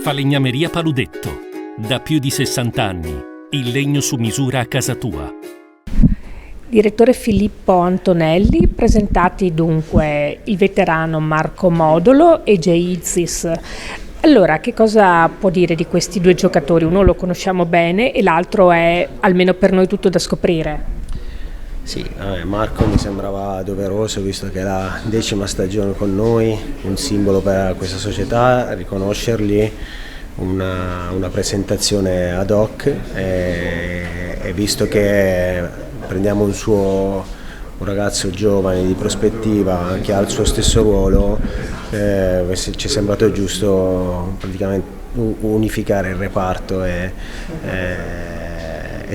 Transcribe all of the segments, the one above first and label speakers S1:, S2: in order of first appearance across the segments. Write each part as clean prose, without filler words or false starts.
S1: Falegnameria Paludetto. Da più di 60 anni. Il legno su misura a casa tua.
S2: Direttore Filippo Antonelli, presentati dunque il veterano Marco Modolo e Jay Itzis. Allora, che cosa può dire di questi due giocatori? Uno lo conosciamo bene e l'altro è, almeno per noi, tutto da scoprire.
S3: Sì, Marco mi sembrava doveroso, visto che è la 10ª stagione con noi, un simbolo per questa società, riconoscergli una presentazione ad hoc e visto che prendiamo un ragazzo giovane di prospettiva che ha il suo stesso ruolo, ci è sembrato giusto praticamente unificare il reparto e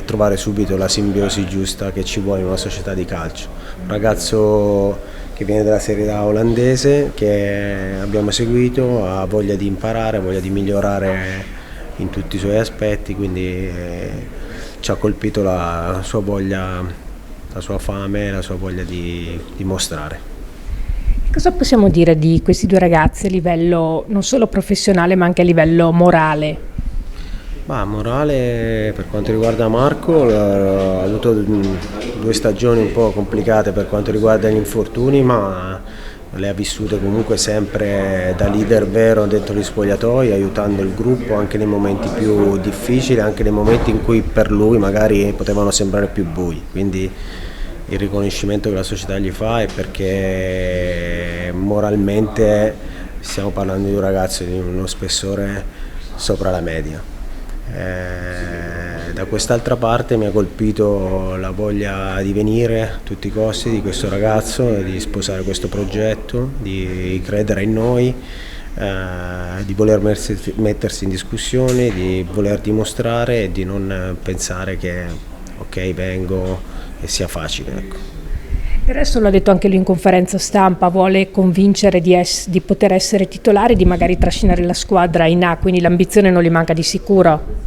S3: trovare subito la simbiosi giusta che ci vuole in una società di calcio. Un ragazzo che viene dalla Serie A olandese, che abbiamo seguito, ha voglia di imparare, ha voglia di migliorare in tutti i suoi aspetti, quindi ci ha colpito la sua voglia, la sua fame, la sua voglia di mostrare.
S2: Cosa possiamo dire di questi due ragazzi a livello non solo professionale ma anche a livello morale?
S3: Morale, per quanto riguarda Marco, ha avuto 2 stagioni un po' complicate per quanto riguarda gli infortuni, ma le ha vissute comunque sempre da leader vero dentro gli spogliatoi, aiutando il gruppo anche nei momenti più difficili, anche nei momenti in cui per lui magari potevano sembrare più bui. Quindi il riconoscimento che la società gli fa è perché moralmente stiamo parlando di un ragazzo di uno spessore sopra la media. Da quest'altra parte mi ha colpito la voglia di venire a tutti i costi di questo ragazzo, di sposare questo progetto, di credere in noi, di voler mettersi in discussione, di voler dimostrare e di non pensare che ok vengo e sia facile. Ecco.
S2: Il resto l'ha detto anche lui in conferenza stampa, vuole convincere di poter essere titolare e di magari trascinare la squadra in A, quindi l'ambizione non gli manca di sicuro.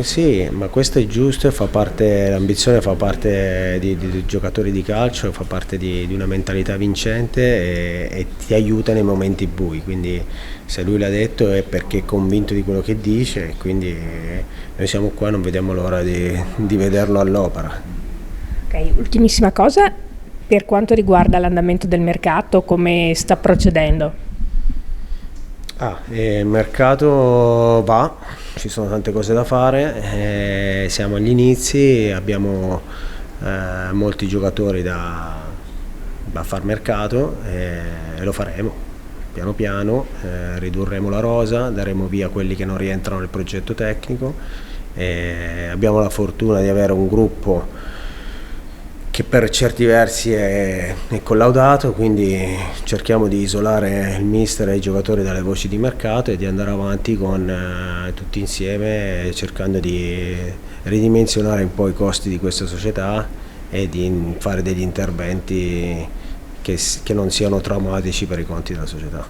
S3: Sì, ma questo è giusto, l'ambizione fa parte di giocatori di calcio, fa parte di una mentalità vincente e ti aiuta nei momenti bui, quindi se lui l'ha detto è perché è convinto di quello che dice, quindi noi siamo qua, non vediamo l'ora di vederlo all'opera.
S2: Ok, ultimissima cosa, per quanto riguarda l'andamento del mercato, come sta procedendo?
S3: Il mercato va, ci sono tante cose da fare, siamo agli inizi, abbiamo molti giocatori da far mercato e lo faremo piano piano, ridurremo la rosa, daremo via quelli che non rientrano nel progetto tecnico, abbiamo la fortuna di avere un gruppo che per certi versi è collaudato, quindi cerchiamo di isolare il mister e i giocatori dalle voci di mercato e di andare avanti con tutti insieme, cercando di ridimensionare un po' i costi di questa società e di fare degli interventi che non siano traumatici per i conti della società.